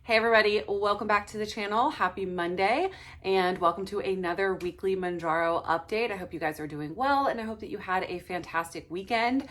Hey everybody, welcome back to the channel. Happy Monday and welcome to another weekly Mounjaro update. I hope you guys are doing well and I hope that you had a fantastic weekend.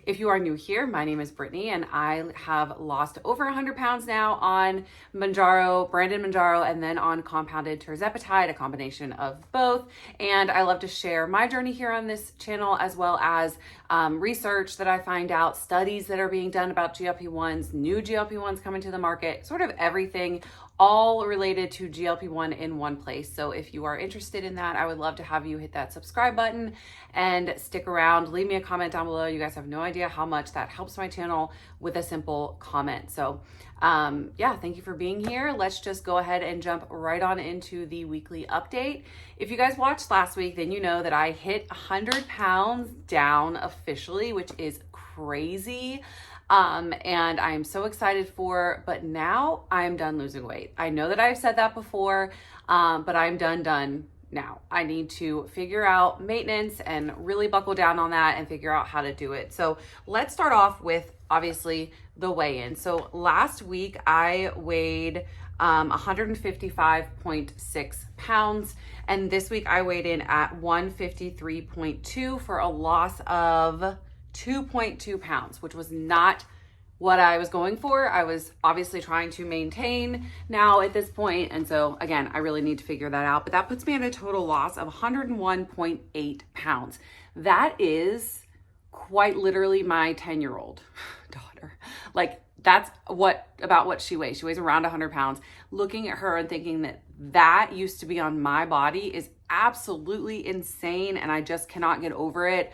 If you are new here, my name is Brittany and I have lost over 100 pounds now on Mounjaro, branded Mounjaro, and then on compounded tirzepatide, a combination of both. And I love to share my journey here on this channel as well as research that I find out, studies that are being done about GLP-1s, new GLP-1s coming to the market, sort of everything all related to GLP-1 in one place. So if you are interested in that, I would love to have you hit that subscribe button and stick around. Leave me a comment down below. You guys have no idea how much that helps my channel with a simple comment. So yeah, thank you for being here. Let's just go ahead and jump right on into the weekly update. If you guys watched last week, then you know that I hit 100 pounds down officially, which is crazy. And I am so excited but now I'm done losing weight. I know that I've said that before, but I'm done now. I need to figure out maintenance and really buckle down on that and figure out how to do it. So let's start off with obviously the weigh-in. So last week I weighed 155.6 pounds. And this week I weighed in at 153.2 for a loss of 2.2 pounds, which was not what I was going for. I was obviously trying to maintain now at this point. And so again, I really need to figure that out, but that puts me at a total loss of 101.8 pounds. That is quite literally my 10-year-old daughter. Like that's about what she weighs. She weighs around 100 pounds. Looking at her and thinking that used to be on my body is absolutely insane. And I just cannot get over it.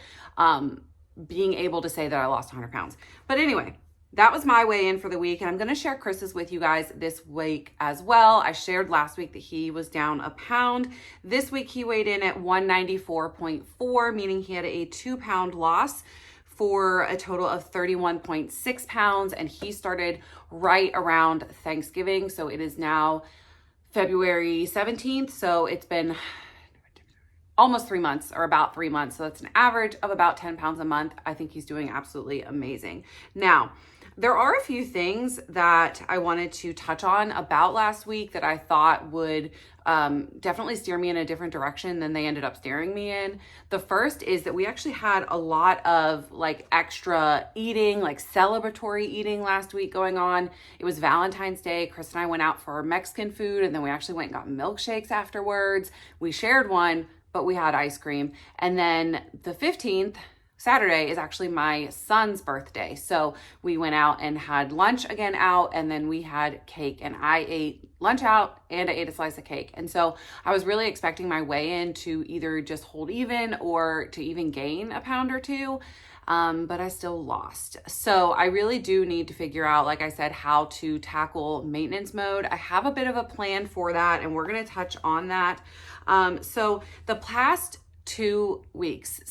Being able to say that I lost 100 pounds. But anyway, that was my weigh-in for the week. And I'm going to share Chris's with you guys this week as well. I shared last week that he was down a pound. This week he weighed in at 194.4, meaning he had a 2-pound loss for a total of 31.6 pounds. And he started right around Thanksgiving. So it is now February 17th. So it's been almost 3 months, or about 3 months. So that's an average of about 10 pounds a month. I think he's doing absolutely amazing. Now, there are a few things that I wanted to touch on about last week that I thought would definitely steer me in a different direction than they ended up steering me in. The first is that we actually had a lot of like extra eating, like celebratory eating last week going on. It was Valentine's Day. Chris and I went out for Mexican food, and then we actually went and got milkshakes afterwards. We shared one, but we had ice cream. And then the 15th, Saturday, is actually my son's birthday. So we went out and had lunch again out, and then we had cake, and I ate lunch out and I ate a slice of cake. And so I was really expecting my weigh-in to either just hold even or to even gain a pound or two. But I still lost. So I really do need to figure out, like I said, how to tackle maintenance mode. I have a bit of a plan for that, and we're going to touch on that. So the past 2 weeks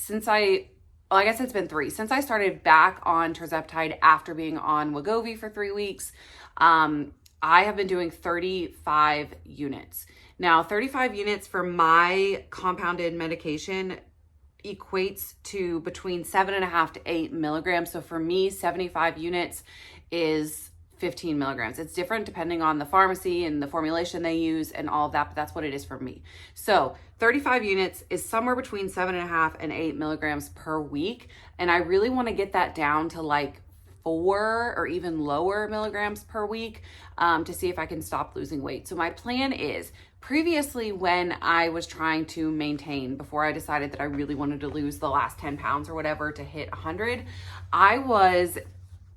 I guess it's been 3, since I started back on tirzepatide after being on Wegovy for 3 weeks, I have been doing 35 units. Now, 35 units for my compounded medication equates to between 7.5 to 8 milligrams. So for me, 75 units is 15 milligrams. It's different depending on the pharmacy and the formulation they use and all of that, but that's what it is for me. So 35 units is somewhere between 7.5 and 8 milligrams per week. And I really want to get that down to like 4 or even lower milligrams per week to see if I can stop losing weight. So my plan is, previously when I was trying to maintain, before I decided that I really wanted to lose the last 10 pounds or whatever to hit 100, I was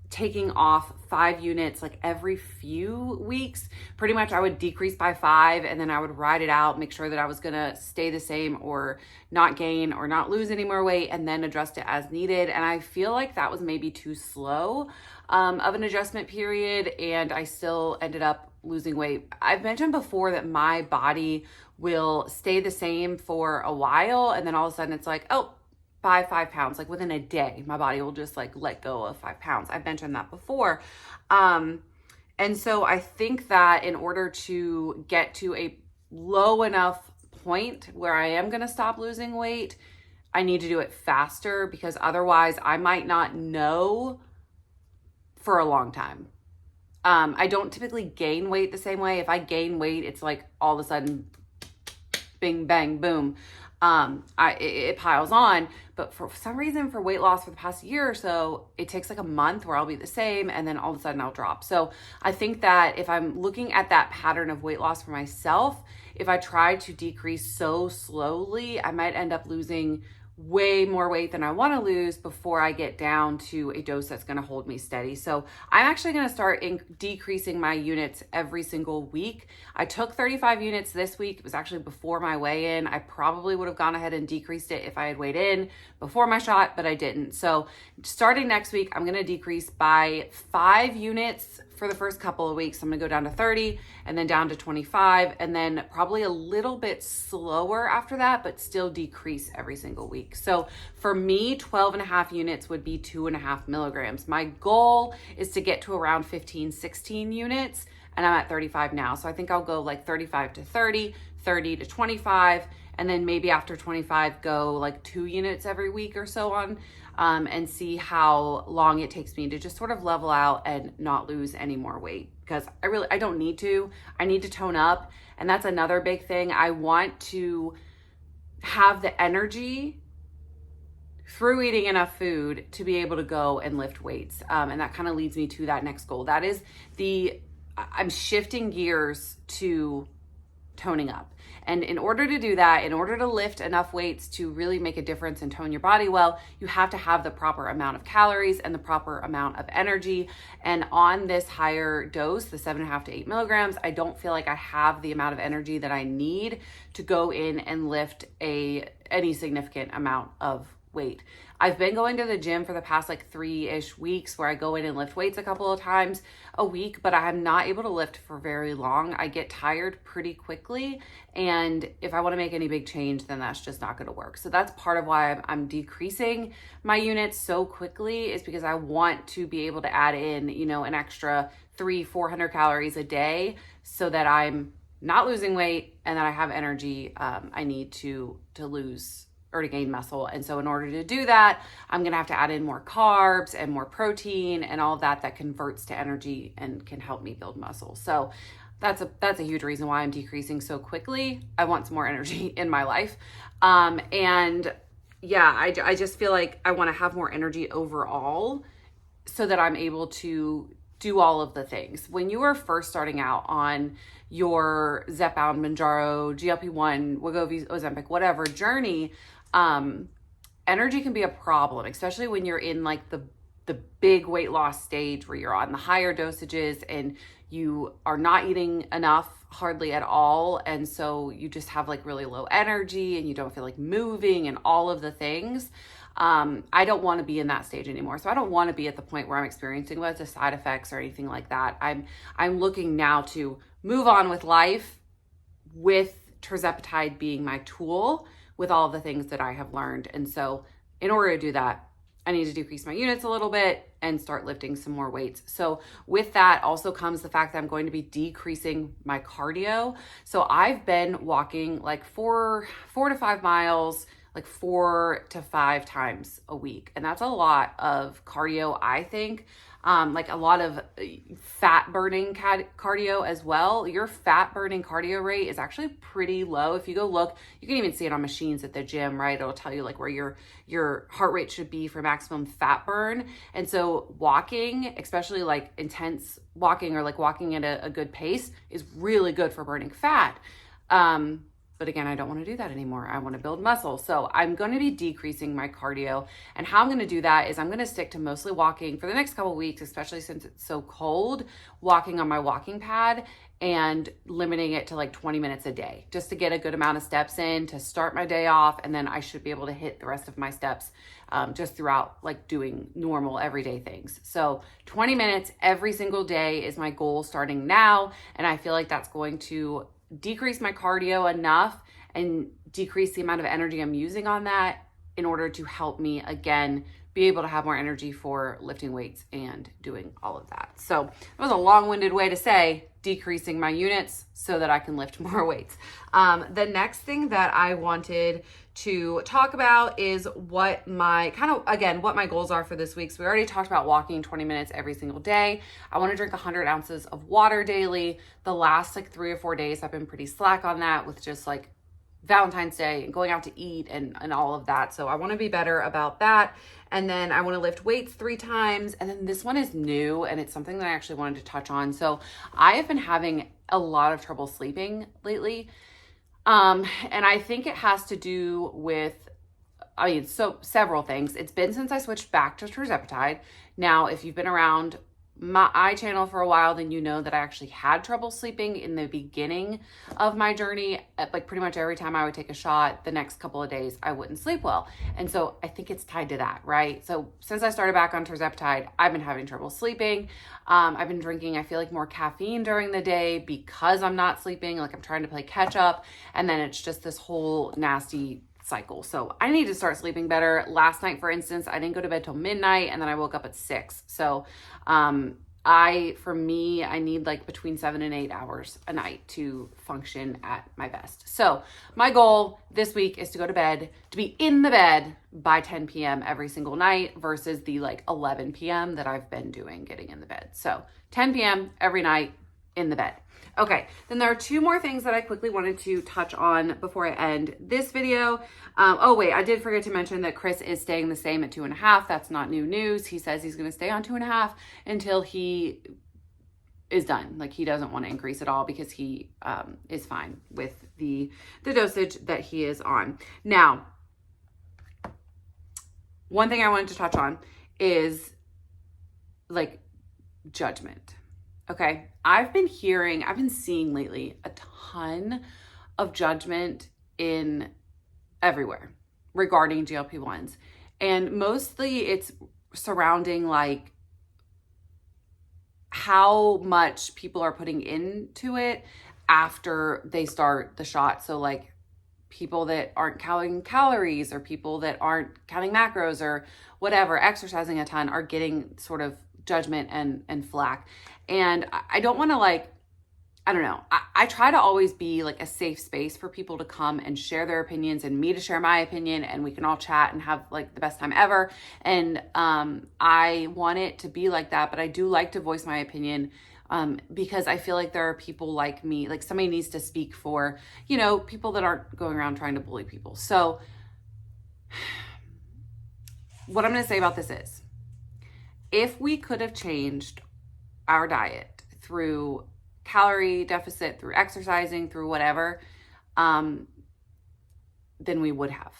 taking off 5 units like every few weeks. Pretty much I would decrease by 5 and then I would ride it out, make sure that I was gonna stay the same or not gain or not lose any more weight, and then adjust it as needed. And I feel like that was maybe too slow of an adjustment period, and I still ended up losing weight. I've mentioned before that my body will stay the same for a while, and then all of a sudden it's like, oh, 5 pounds, like within a day, my body will just like let go of 5 pounds. I've mentioned that before. And so I think that in order to get to a low enough point where I am going to stop losing weight, I need to do it faster, because otherwise I might not know for a long time. I don't typically gain weight the same way. If I gain weight, it's like all of a sudden, bing, bang, boom. It piles on. But for some reason, for weight loss for the past year or so, it takes like a month where I'll be the same and then all of a sudden I'll drop. So I think that if I'm looking at that pattern of weight loss for myself, if I try to decrease so slowly, I might end up losing way more weight than I want to lose before I get down to a dose that's going to hold me steady. So I'm actually going to start decreasing my units every single week. I took 35 units this week. It was actually before my weigh-in. I probably would have gone ahead and decreased it if I had weighed in before my shot, but I didn't. So starting next week, I'm going to decrease by 5 units for the first couple of weeks. I'm gonna go down to 30 and then down to 25 and then probably a little bit slower after that, but still decrease every single week. So for me, 12.5 units would be 2.5 milligrams. My goal is to get to around 15, 16 units, and I'm at 35 now. So I think I'll go like 35 to 30, 30 to 25, and then maybe after 25, go like 2 units every week or so on. And see how long it takes me to just sort of level out and not lose any more weight, because I don't need to. I need to tone up. And that's another big thing. I want to have the energy through eating enough food to be able to go and lift weights. And that kind of leads me to that next goal. That is I'm shifting gears to toning up. And in order to do that, in order to lift enough weights to really make a difference and tone your body well, you have to have the proper amount of calories and the proper amount of energy. And on this higher dose, the 7.5 to 8 milligrams, I don't feel like I have the amount of energy that I need to go in and lift any significant amount of weight. I've been going to the gym for the past like 3-ish weeks where I go in and lift weights a couple of times a week, but I'm not able to lift for very long. I get tired pretty quickly. And if I want to make any big change, then that's just not going to work. So that's part of why I'm decreasing my units so quickly, is because I want to be able to add in, an extra 300-400 calories a day so that I'm not losing weight and that I have energy I need to lose or to gain muscle. And so in order to do that, I'm going to have to add in more carbs and more protein and all of that converts to energy and can help me build muscle. So that's a huge reason why I'm decreasing so quickly. I want some more energy in my life. And yeah, I just feel like I want to have more energy overall so that I'm able to do all of the things. When you are first starting out on your Zepbound, Mounjaro, GLP-1, Wegovy, Ozempic, whatever journey, energy can be a problem, especially when you're in like the big weight loss stage where you're on the higher dosages and you are not eating enough hardly at all. And so you just have like really low energy and you don't feel like moving and all of the things. I don't want to be in that stage anymore. So I don't want to be at the point where I'm experiencing lots of side effects or anything like that. I'm looking now to move on with life with tirzepatide being my tool with all of the things that I have learned. And so in order to do that, I need to decrease my units a little bit and start lifting some more weights. So with that also comes the fact that I'm going to be decreasing my cardio. So I've been walking like 4 to 5 miles, like 4 to 5 times a week. And that's a lot of cardio, I think. Like a lot of fat burning cardio as well. Your fat burning cardio rate is actually pretty low. If you go look, you can even see it on machines at the gym, right? It'll tell you like where your heart rate should be for maximum fat burn. And so walking, especially like intense walking or like walking at a good pace, is really good for burning fat. But again, I don't want to do that anymore. I want to build muscle. So I'm going to be decreasing my cardio. And how I'm going to do that is I'm going to stick to mostly walking for the next couple of weeks, especially since it's so cold, walking on my walking pad and limiting it to like 20 minutes a day, just to get a good amount of steps in to start my day off. And then I should be able to hit the rest of my steps just throughout like doing normal everyday things. So 20 minutes every single day is my goal starting now. And I feel like that's going to decrease my cardio enough and decrease the amount of energy I'm using on that in order to help me again be able to have more energy for lifting weights and doing all of that. So that was a long-winded way to say decreasing my units so that I can lift more weights. The next thing that I wanted to talk about is what my what my goals are for this week. So we already talked about walking 20 minutes every single day. I want to drink 100 ounces of water daily. The last like 3 or 4 days I've been pretty slack on that with just like Valentine's Day and going out to eat and all of that. So I want to be better about that. And then I want to lift weights 3 times. And then this one is new and it's something that I actually wanted to touch on. So I have been having a lot of trouble sleeping lately. And I think it has to do with, several things. It's been since I switched back to tirzepatide. Now, if you've been around my channel for a while, then you know that I actually had trouble sleeping in the beginning of my journey. Like pretty much every time I would take a shot, the next couple of days I wouldn't sleep well. And so I think it's tied to that, right? So since I started back on tirzepatide, I've been having trouble sleeping. I've been drinking, I feel like, more caffeine during the day because I'm not sleeping. Like I'm trying to play catch up. And then it's just this whole nasty cycle. So I need to start sleeping better. Last night, for instance, I didn't go to bed till midnight and then I woke up at 6. So for me, I need like between 7 and 8 hours a night to function at my best. So my goal this week is to go to bed, to be in the bed by 10 p.m. every single night versus the like 11 p.m. that I've been doing getting in the bed. So 10 p.m. every night in the bed. Okay, then there are 2 more things that I quickly wanted to touch on before I end this video. I did forget to mention that Chris is staying the same at 2.5. That's not new news. He says he's going to stay on 2.5 until he is done. Like he doesn't want to increase at all because he is fine with the dosage that he is on. Now, one thing I wanted to touch on is like judgment. Okay, I've been seeing lately a ton of judgment in everywhere regarding GLP-1s. And mostly it's surrounding like how much people are putting into it after they start the shot. So like people that aren't counting calories or people that aren't counting macros or whatever, exercising a ton, are getting sort of judgment and flack. And I don't want to I try to always be like a safe space for people to come and share their opinions and me to share my opinion, and we can all chat and have like the best time ever. And I want it to be like that, but I do like to voice my opinion because I feel like there are people like me, like somebody needs to speak for, people that aren't going around trying to bully people. So what I'm going to say about this is, if we could have changed our diet through calorie deficit, through exercising, through whatever, then we would have,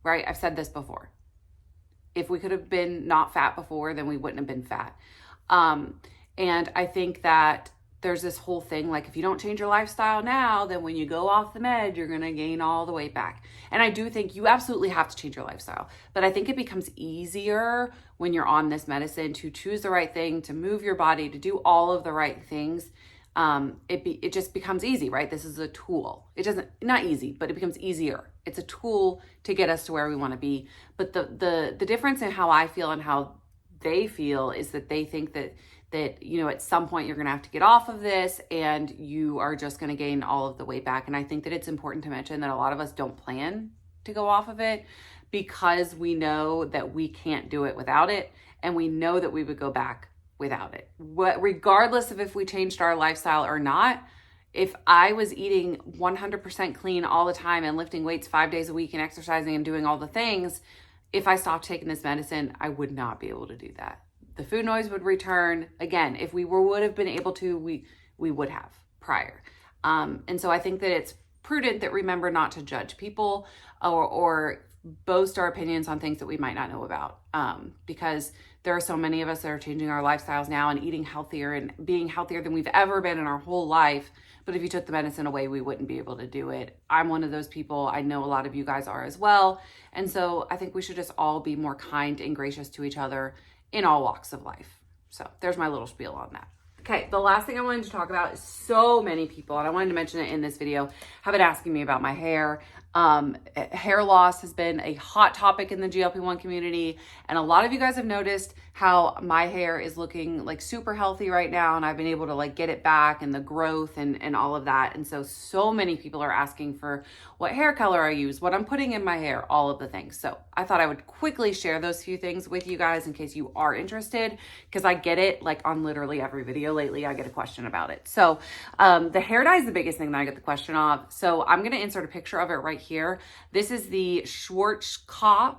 right? I've said this before. If we could have been not fat before, then we wouldn't have been fat. And I think that there's this whole thing, like if you don't change your lifestyle now, then when you go off the med, you're going to gain all the weight back. And I do think you absolutely have to change your lifestyle. But I think it becomes easier when you're on this medicine to choose the right thing, to move your body, to do all of the right things. It just becomes easy, right? This is a tool. Not easy, but it becomes easier. It's a tool to get us to where we want to be. But the difference in how I feel and how they feel is that they think that at some point you're going to have to get off of this and you are just going to gain all of the weight back. And I think that it's important to mention that a lot of us don't plan to go off of it because we know that we can't do it without it. And we know that we would go back without it. Regardless of if we changed our lifestyle or not, if I was eating 100% clean all the time and lifting weights 5 days a week and exercising and doing all the things, if I stopped taking this medicine, I would not be able to do that. The food noise would return. Again, if we would have been able to, we would have prior. And so I think that it's prudent that remember not to judge people or boast our opinions on things that we might not know about. Because there are so many of us that are changing our lifestyles now and eating healthier and being healthier than we've ever been in our whole life. But if you took the medicine away, we wouldn't be able to do it. I'm one of those people. I know a lot of you guys are as well. And so I think we should just all be more kind and gracious to each other in all walks of life. So there's my little spiel on that. Okay, the last thing I wanted to talk about is so many people, and I wanted to mention it in this video, have been asking me about my hair. Hair loss has been a hot topic in the GLP-1 community, and a lot of you guys have noticed how my hair is looking like super healthy right now, and I've been able to like get it back and the growth and all of that. And so many people are asking for what hair color I use, what I'm putting in my hair, all of the things. So I thought I would quickly share those few things with you guys in case you are interested, because I get it like on literally every video lately. I get a question about it. So the hair dye is the biggest thing that I get the question of. So I'm going to insert a picture of it right here. This is the Schwarzkopf,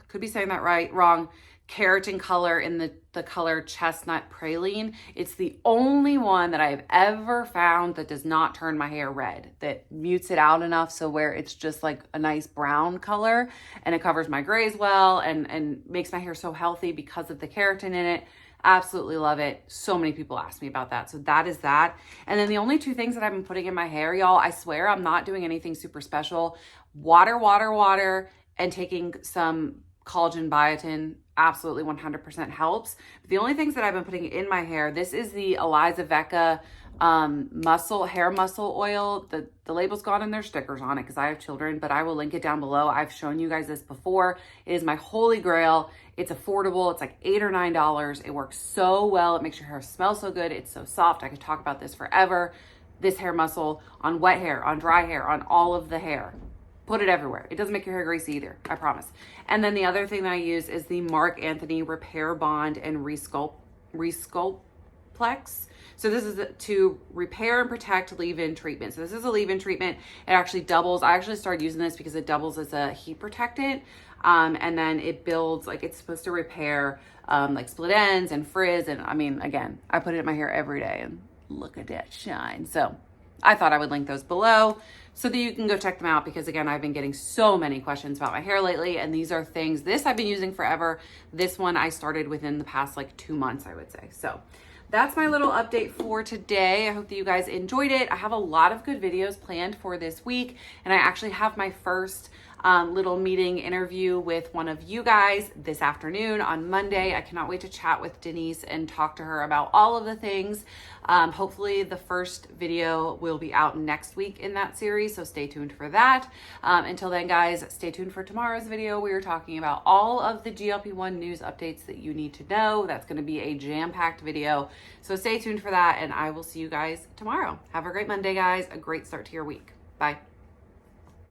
could be saying that right, wrong, keratin color in the color chestnut praline. It's the only one that I've ever found that does not turn my hair red, that mutes it out enough so where it's just like a nice brown color, and it covers my grays well and makes my hair so healthy because of the keratin in it. Absolutely love it. So many people ask me about that. So that is that. And then the only two things that I've been putting in my hair, y'all, I swear I'm not doing anything super special. Water, and taking some collagen biotin. Absolutely 100% helps. But the only things that I've been putting in my hair, this is the Eliza Vecca hair muscle oil. The label's gone and there's stickers on it because I have children, but I will link it down below. I've shown you guys this before. It is my holy grail. It's affordable. It's like $8 or $9. It works so well. It makes your hair smell so good. It's so soft. I could talk about this forever. This hair muscle on wet hair, on dry hair, on all of the hair. Put it everywhere. It doesn't make your hair greasy either, I promise. And then the other thing that I use is the Marc Anthony Repair Bond and Resculptplex. So this is to repair and protect leave-in treatment. So this is a leave-in treatment. It actually doubles. I actually started using this because it doubles as a heat protectant. And then it builds, like it's supposed to repair like split ends and frizz. And I mean, again, I put it in my hair every day and look at that shine. So I thought I would link those below so that you can go check them out, because again, I've been getting so many questions about my hair lately, and these are things, this I've been using forever. This one I started within the past like 2 months, I would say. So that's my little update for today. I hope that you guys enjoyed it. I have a lot of good videos planned for this week, and I actually have my first little meeting interview with one of you guys this afternoon on Monday. I cannot wait to chat with Denise and talk to her about all of the things. Hopefully the first video will be out next week in that series, so stay tuned for that. Until then, guys, stay tuned for tomorrow's video. We are talking about all of the GLP-1 news updates that you need to know. That's going to be a jam-packed video, so stay tuned for that, and I will see you guys tomorrow. Have a great Monday, guys. A great start to your week. Bye.